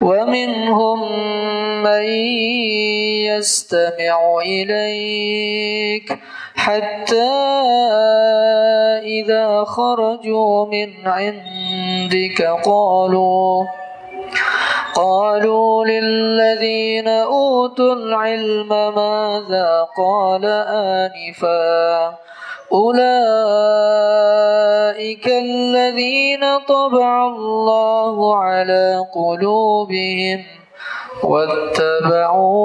ومنهم من يستمع إليك حتى إذا خرجوا من عندك قالوا للذين أوتوا العلم ماذا قال آنفا أولئك الذين طبع الله على قلوبهم واتبعوا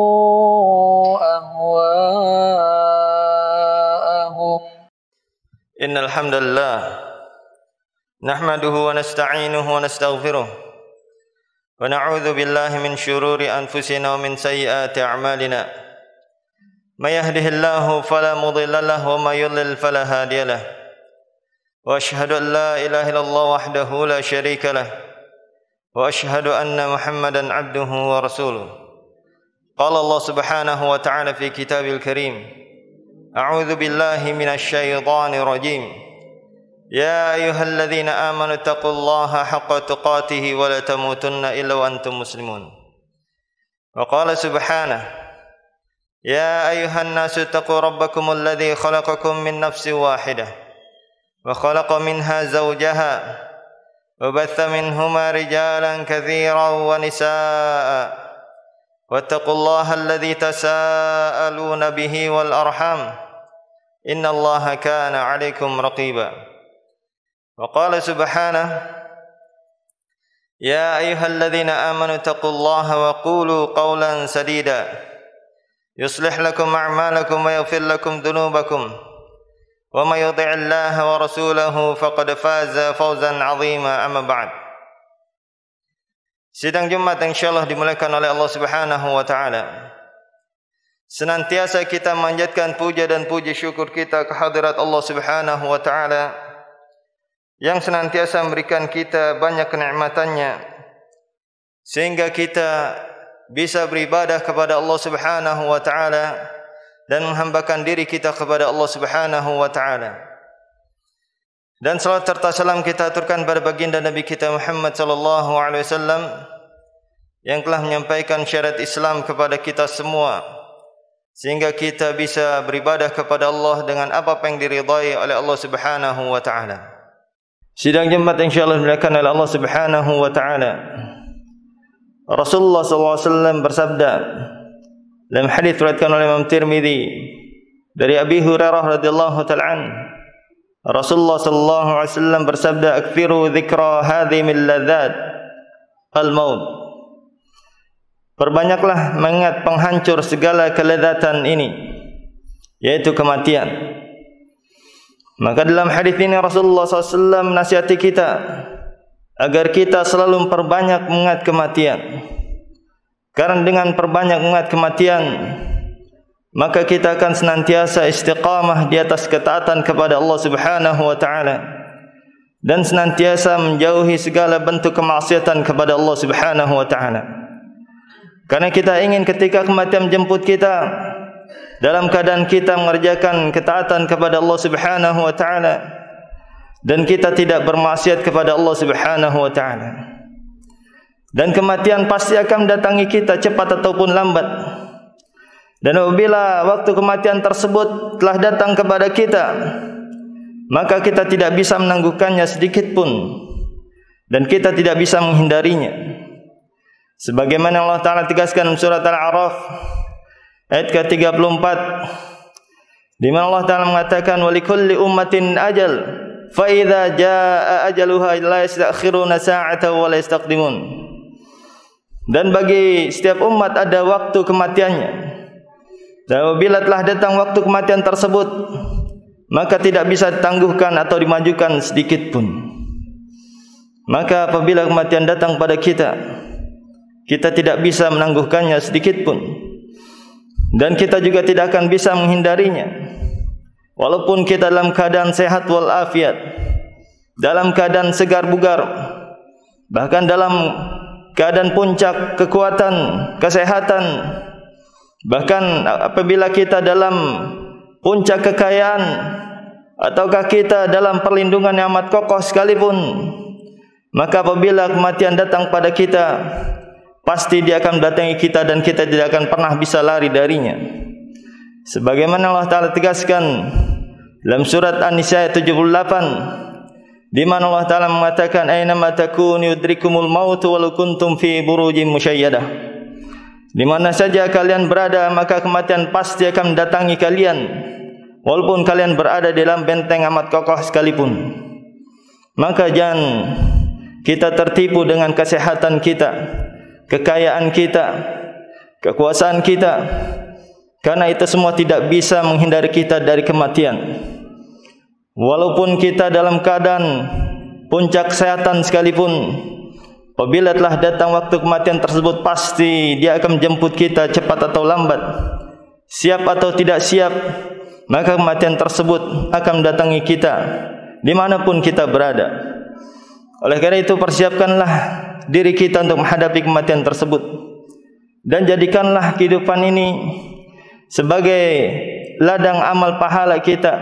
أهواءهم. إن الحمد لله نحمده ونستعينه ونستغفره ونعوذ بالله من شرور أنفسنا ومن سيئات أعمالنا من يهده الله فلا مضل له وما يضلل فلا هادي له وأشهد أن لا إله إلا الله وحده لا شريك له وأشهد أن محمدا عبده ورسوله. قال الله سبحانه وتعالى في كتابه الكريم أعوذ بالله من الشيطان الرجيم يا أيها الذين آمنوا اتقوا الله حق تقاته ولا تموتن إلا وأنتم مسلمون. وقال سبحانه يا أيها الناس اتقوا ربكم الذي خلقكم من نفس واحدة وخلق منها زوجها وبث منهما رجالا كثيرا ونساء واتقوا الله الذي تساءلون به والأرحام إن الله كان عليكم رقيبا. وقال سبحانه يا أيها الذين آمنوا اتقوا الله وقولوا قولا سديدا يصلح لكم أعمالكم ويغفر لكم ذنوبكم ومن يطع الله ورسوله فقد فاز فوزا عظيما. أما بعد. Sidang Jumat yang insyaallah dimuliakan oleh Allah Subhanahu wa taala. Senantiasa kita manjatkan puja dan puji syukur kita kehadirat Allah Subhanahu wa taala yang senantiasa memberikan kita banyak kenikmatannya sehingga kita bisa beribadah kepada Allah Subhanahu wa taala dan menghambakan diri kita kepada Allah Subhanahu wa taala. Dan salat serta salam kita aturkan pada baginda Nabi kita Muhammad sallallahu alaihi wasallam yang telah menyampaikan syariat Islam kepada kita semua sehingga kita bisa beribadah kepada Allah dengan apa yang diridai oleh Allah Subhanahu wa taala. Sidang Jumat insyaallah dimuliakan oleh Allah Subhanahu wa taala. Rasulullah SAW bersabda dalam hadis riwayatkan oleh Imam Tirmizi dari Abi Hurairah radhiyallahu ta'ala an, Rasulullah SAW bersabda aktsiru dzikra hadhihi min ladzat al-maut. Perbanyaklah mengingat penghancur segala kelezatan ini, yaitu kematian. Maka dalam hadis ini Rasulullah SAW menasihati kita agar kita selalu memperbanyak mengingat kematian. Karena dengan perbanyak mengingat kematian, maka kita akan senantiasa istiqamah di atas ketaatan kepada Allah Subhanahu wa taala dan senantiasa menjauhi segala bentuk kemaksiatan kepada Allah Subhanahu wa taala. Karena kita ingin ketika kematian menjemput kita dalam keadaan kita mengerjakan ketaatan kepada Allah Subhanahu wa taala dan kita tidak bermaksiat kepada Allah Subhanahu wa taala. Dan kematian pasti akan mendatangi kita cepat ataupun lambat. Dan apabila waktu kematian tersebut telah datang kepada kita, maka kita tidak bisa menangguhkannya sedikit pun dan kita tidak bisa menghindarinya. Sebagaimana Allah Ta'ala tegaskan surat Al-A'raf ayat ke-34 di mana Allah Ta'ala mengatakan walikulli ummatin ajal fa idza jaa ajaluha la yastakhiruna sa'atan wa la yastaqdimun. Dan bagi setiap umat ada waktu kematiannya. Dan apabila telah datang waktu kematian tersebut, maka tidak bisa ditangguhkan atau dimajukan sedikit pun. Maka apabila kematian datang pada kita, kita tidak bisa menangguhkannya sedikit pun. Dan kita juga tidak akan bisa menghindarinya. Walaupun kita dalam keadaan sehat walafiat, dalam keadaan segar bugar, bahkan dalam keadaan puncak kekuatan, kesehatan, bahkan apabila kita dalam puncak kekayaan, ataukah kita dalam perlindungan yang amat kokoh sekalipun, maka apabila kematian datang pada kita, pasti dia akan mendatangi kita dan kita tidak akan pernah bisa lari darinya. Sebagaimana Allah Ta'ala tegaskan dalam surat An-Nisa ayat 78, di mana Allah Ta'ala mengatakan, "Aynama takunu yudrikumul maut walau kuntum fi burujin musyayyadah." Di mana saja kalian berada, maka kematian pasti akan mendatangi kalian, walaupun kalian berada di dalam benteng amat kokoh sekalipun. Maka jangan kita tertipu dengan kesehatan kita, kekayaan kita, kekuasaan kita, karena itu semua tidak bisa menghindari kita dari kematian. Walaupun kita dalam keadaan puncak kesehatan sekalipun, apabila telah datang waktu kematian tersebut, pasti dia akan menjemput kita cepat atau lambat. Siap atau tidak siap, maka kematian tersebut akan mendatangi kita dimanapun kita berada. Oleh karena itu, persiapkanlah diri kita untuk menghadapi kematian tersebut, dan jadikanlah kehidupan ini sebagai ladang amal pahala kita,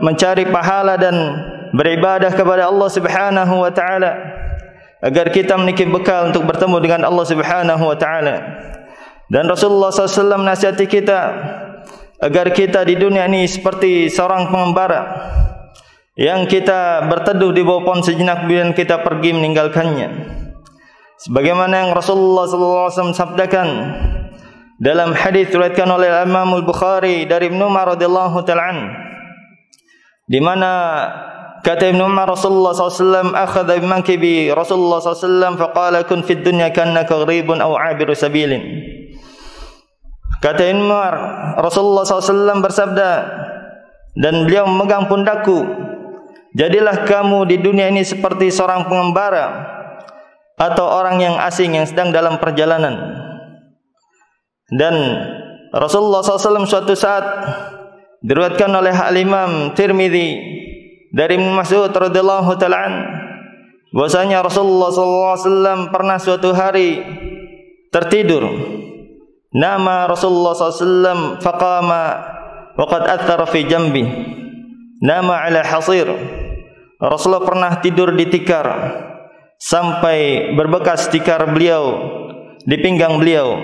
mencari pahala dan beribadah kepada Allah Subhanahu wa taala, agar kita memiliki bekal untuk bertemu dengan Allah Subhanahu wa taala. Dan Rasulullah SAW menasihati kita agar kita di dunia ini seperti seorang pengembara yang kita berteduh di bawah pohon sejenak kemudian kita pergi meninggalkannya. Sebagaimana yang Rasulullah SAW sabdakan dalam hadis riwayatkan oleh Imam Al-Bukhari dari Ibnu Umar radhiyallahu ta'ala, di mana kata Ibnu Umar, Rasulullah SAW akhadha bimankibi Rasulullah SAW faqala kun fid dunya kannaka gharibun aw 'abiru sabilin. Kata Ibnu Umar, Rasulullah SAW bersabda, dan beliau memegang pundakku, jadilah kamu di dunia ini seperti seorang pengembara atau orang yang asing yang sedang dalam perjalanan. Dan Rasulullah SAW suatu saat diriwayatkan oleh Al-Imam Tirmidzi dari Ibnu Mas'ud radhiyallahu ta'ala bahwasanya Rasulullah SAW pernah suatu hari tertidur. Nama Rasulullah SAW faqama waqad athara fi jambi, nama ala hasir. Rasulullah pernah tidur di tikar sampai berbekas tikar beliau di pinggang beliau.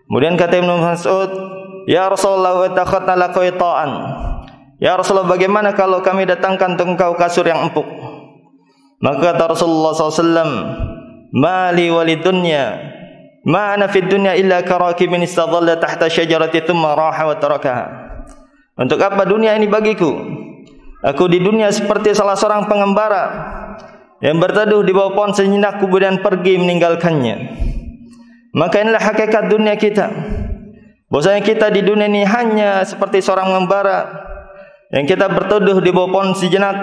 Kemudian kata Ibnu Mas'ud, "Ya Rasulullah, wa takhatna laqaitaan." Ya Rasulullah, bagaimana kalau kami datangkan untuk engkau kasur yang empuk? Maka kata Rasulullah SAW, "Mali walidunya, ma ana fid dunya illa karakibin istadalla tahta syajarati thumma raha wa tarakaha." Untuk apa dunia ini bagiku? Aku di dunia seperti salah seorang pengembara yang berteduh di bawah pohon sejenak kemudian pergi meninggalkannya. Maka inilah hakikat dunia kita. Bahwasanya kita di dunia ini hanya seperti seorang pengembara yang kita berteduh di bawah pohon sejenak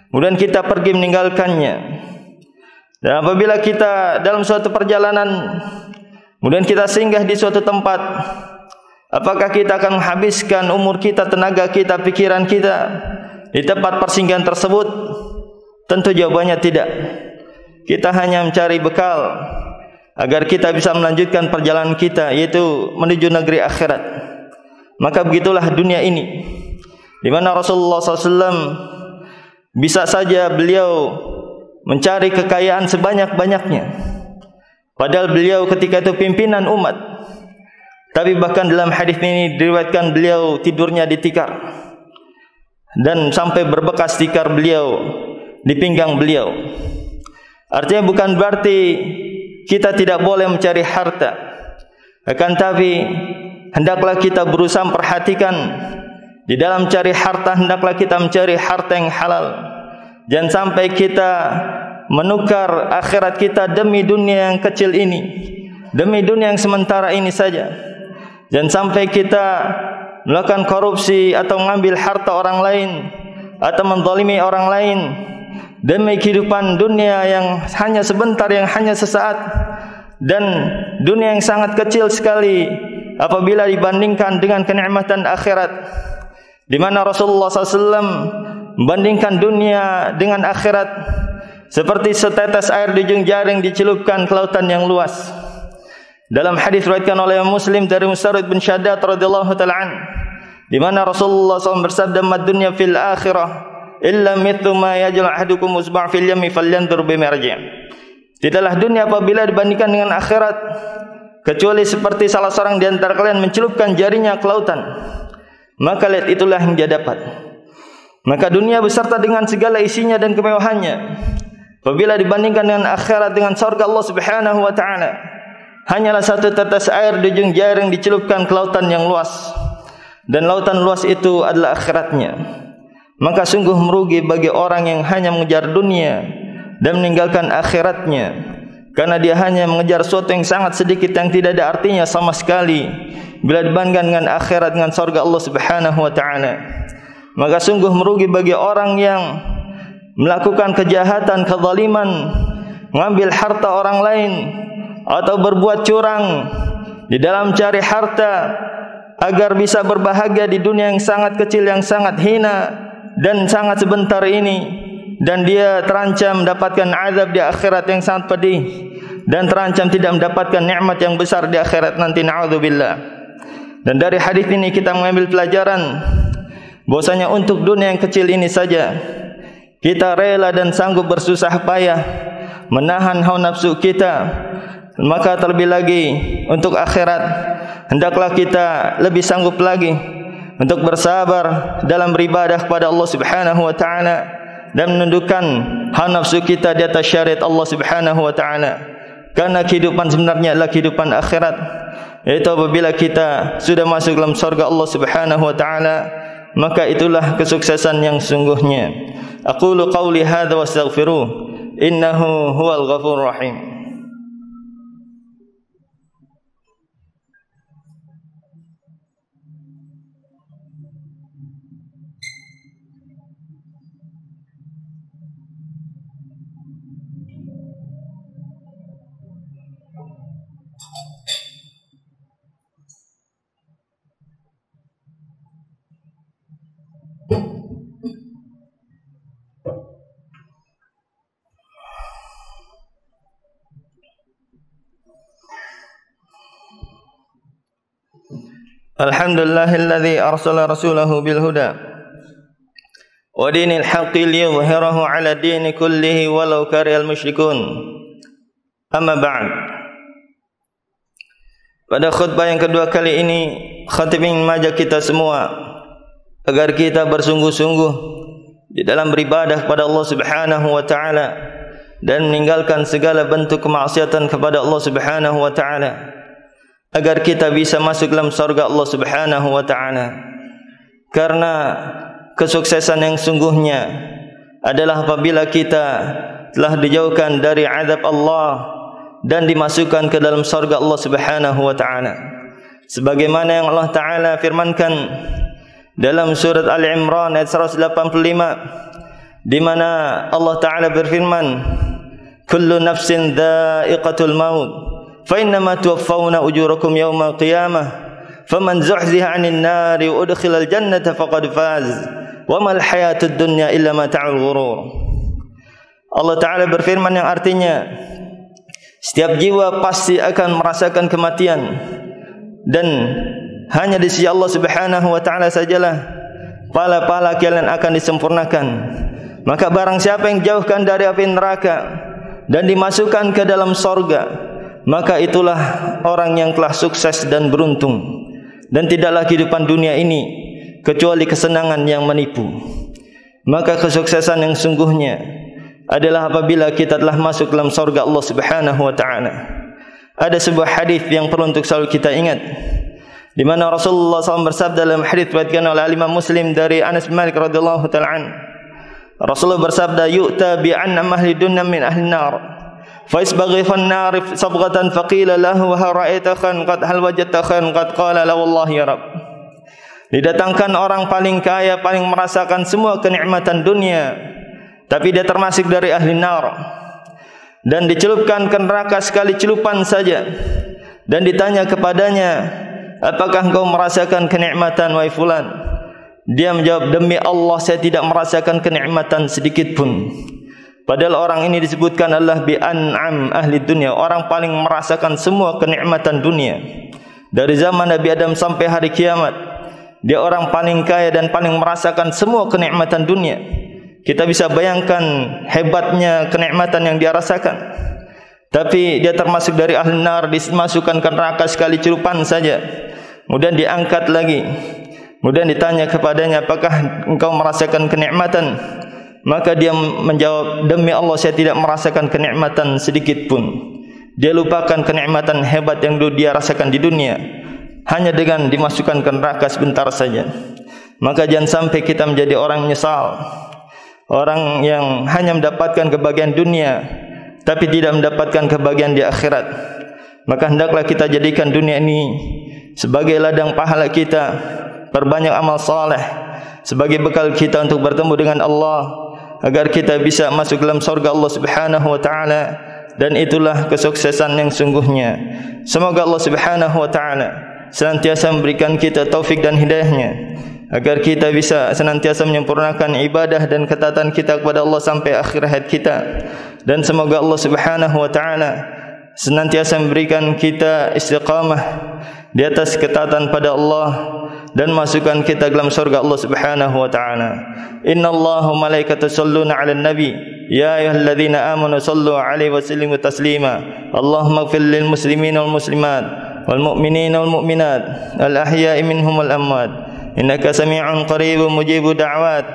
kemudian kita pergi meninggalkannya. Dan apabila kita dalam suatu perjalanan kemudian kita singgah di suatu tempat, apakah kita akan menghabiskan umur kita, tenaga kita, pikiran kita di tempat persinggahan tersebut? Tentu jawabannya tidak. Kita hanya mencari bekal agar kita bisa melanjutkan perjalanan kita, yaitu menuju negeri akhirat. Maka begitulah dunia ini, di mana Rasulullah SAW bisa saja beliau mencari kekayaan sebanyak-banyaknya, padahal beliau ketika itu pimpinan umat. Tapi bahkan dalam hadis ini diriwayatkan beliau tidurnya di tikar dan sampai berbekas tikar beliau di pinggang beliau. Artinya bukan berarti kita tidak boleh mencari harta, akan tapi hendaklah kita berusaha memperhatikan di dalam cari harta, hendaklah kita mencari harta yang halal. Jangan sampai kita menukar akhirat kita demi dunia yang kecil ini, demi dunia yang sementara ini saja. Jangan sampai kita melakukan korupsi atau mengambil harta orang lain atau menzalimi orang lain demi kehidupan dunia yang hanya sebentar, yang hanya sesaat, dan dunia yang sangat kecil sekali apabila dibandingkan dengan kenikmatan akhirat, di mana Rasulullah SAW membandingkan dunia dengan akhirat seperti setetes air di ujung jaring dicelupkan ke lautan yang luas. Dalam hadis riwayatkan oleh Muslim dari Musarrid bin Shaddad radhiyallahu ta'ala, di mana Rasulullah SAW bersabda, "Mad dunya fil akhirah illa mithlu ma yaj'al ahadukum usba' fil yammi falyanzur bima yarji'." Tidaklah dunia apabila dibandingkan dengan akhirat kecuali seperti salah seorang di antara kalian mencelupkan jarinya ke lautan, maka lihat itulah yang dia dapat. Maka dunia beserta dengan segala isinya dan kemewahannya apabila dibandingkan dengan akhirat, dengan surga Allah Subhanahu wa taala, hanyalah satu tetes air di ujung jari yang dicelupkan ke lautan yang luas, dan lautan luas itu adalah akhiratnya. Maka sungguh merugi bagi orang yang hanya mengejar dunia dan meninggalkan akhiratnya, karena dia hanya mengejar sesuatu yang sangat sedikit yang tidak ada artinya sama sekali bila dibandingkan dengan akhirat, dengan surga Allah Subhanahu wa taala. Maka sungguh merugi bagi orang yang melakukan kejahatan, kezaliman, mengambil harta orang lain atau berbuat curang di dalam cari harta agar bisa berbahagia di dunia yang sangat kecil, yang sangat hina dan sangat sebentar ini, dan dia terancam mendapatkan azab di akhirat yang sangat pedih, dan terancam tidak mendapatkan nikmat yang besar di akhirat nanti, na'udzubillah. Dan dari hadis ini kita mengambil pelajaran bahwasanya untuk dunia yang kecil ini saja kita rela dan sanggup bersusah payah menahan hawa nafsu kita, maka terlebih lagi untuk akhirat hendaklah kita lebih sanggup lagi untuk bersabar dalam beribadah kepada Allah Subhanahu wa taala dan menundukkan hawa nafsu kita di atas syariat Allah Subhanahu wa taala. Karena kehidupan sebenarnya adalah kehidupan akhirat, yaitu apabila kita sudah masuk dalam surga Allah Subhanahu wa taala, maka itulah kesuksesan yang sungguhnya. Aqulu qawli hadza wastaghfiruh, innahu huwal ghafurur rahim. Alhamdulillahilladzi arsala rasulahu bil huda wa dinil haqqi liyudhhirahu 'ala dini kullihi walau karihal musyrikun. Amma ba'd. Pada khutbah yang kedua kali ini, khatib ingin mengajak kita semua agar kita bersungguh-sungguh di dalam beribadah kepada Allah Subhanahu wa taala dan meninggalkan segala bentuk kemaksiatan kepada Allah Subhanahu wa taala, agar kita bisa masuk dalam surga Allah Subhanahu wa taala. Karena kesuksesan yang sungguhnya adalah apabila kita telah dijauhkan dari azab Allah dan dimasukkan ke dalam surga Allah Subhanahu wa taala. Sebagaimana yang Allah taala firmankan dalam surat Ali Imran ayat 185, di mana Allah taala berfirman, "Kullu nafsin dha'iqatul maut, fa innama tuwaffawna ujurakum yawmal qiyamah, faman zuhziha 'anil nari wa udkhilal jannata faqad faz, wa mal hayatud dunya illa mata'ul ghurur." Allah taala berfirman yang artinya, setiap jiwa pasti akan merasakan kematian, dan hanya di sisi Allah Subhanahu wa taala sajalah pahala-pahala kalian akan disempurnakan. Maka barang siapa yang jauhkan dari api neraka dan dimasukkan ke dalam surga, maka itulah orang yang telah sukses dan beruntung. Dan tidaklah kehidupan dunia ini kecuali kesenangan yang menipu. Maka kesuksesan yang sungguhnya adalah apabila kita telah masuk dalam surga Allah Subhanahu wa taala. Ada sebuah hadis yang perlu untuk selalu kita ingat, di mana Rasulullah SAW bersabda dalam hadis riwayatkan oleh Imam Muslim dari Anas bin Malik radhiyallahu taala an. Rasulullah bersabda, "Yu'ta bi anna ahli dunya min ahli nar, fa isbaghi fan nar sabghatan faqila lahu hal ra'aita khan qad hal wajadta khan qad qala la wallahi ya rab." Didatangkan orang paling kaya, paling merasakan semua kenikmatan dunia, tapi dia termasuk dari ahli nar, dan dicelupkan ke neraka sekali celupan saja, dan ditanya kepadanya, "Apakah engkau merasakan kenikmatan wahai fulan?" Dia menjawab, "Demi Allah saya tidak merasakan kenikmatan sedikit pun." Padahal orang ini disebutkan adalah bi an'am ahli dunia, orang paling merasakan semua kenikmatan dunia. Dari zaman Nabi Adam sampai hari kiamat, dia orang paling kaya dan paling merasakan semua kenikmatan dunia. Kita bisa bayangkan hebatnya kenikmatan yang dia rasakan. tapi dia termasuk dari ahli nar, dimasukkan ke neraka sekali celupan saja. Kemudian diangkat lagi. Kemudian ditanya kepadanya, apakah engkau merasakan kenikmatan? Maka dia menjawab, demi Allah saya tidak merasakan kenikmatan sedikit pun. Dia lupakan kenikmatan hebat yang dulu dia rasakan di dunia hanya dengan dimasukkan ke neraka sebentar saja. Maka jangan sampai kita menjadi orang menyesal, orang yang hanya mendapatkan kebahagiaan dunia tapi tidak mendapatkan kebahagiaan di akhirat. Maka hendaklah kita jadikan dunia ini sebagai ladang pahala kita, perbanyak amal saleh sebagai bekal kita untuk bertemu dengan Allah, agar kita bisa masuk dalam surga Allah Subhanahu wa taala, dan itulah kesuksesan yang sungguhnya. Semoga Allah Subhanahu wa taala senantiasa memberikan kita taufik dan hidayahnya, agar kita bisa senantiasa menyempurnakan ibadah dan ketaatan kita kepada Allah sampai akhir hayat kita. Dan semoga Allah Subhanahu wa taala senantiasa memberikan kita istiqamah di atas ketaatan pada Allah dan masukkan kita dalam surga Allah Subhanahu wa taala. Innallaha wa malaikatahu yusholluna 'alan nabi ya ayyuhalladzina amanu shallu 'alaihi wa sallimu taslima. Allahumma ighfir lil muslimina wal muslimat wal mu'minina wal mu'minat al ahya'i minhum wal amwat innaka sami'un qaribun mujibud da'wat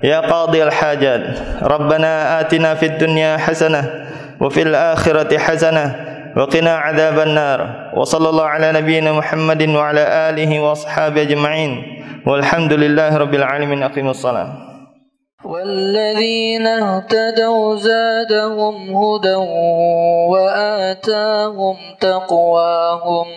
ya qadhiyal hajat. Rabbana atina fid dunya hasanah wa fil akhirati hasanah وقنا عذاب النار وصلى الله على نبينا محمد وعلى آله وأصحابه أجمعين والحمد لله رب العالمين. أقيموا الصلاة. والذين اهتدوا زادهم هدى وآتاهم تقواهم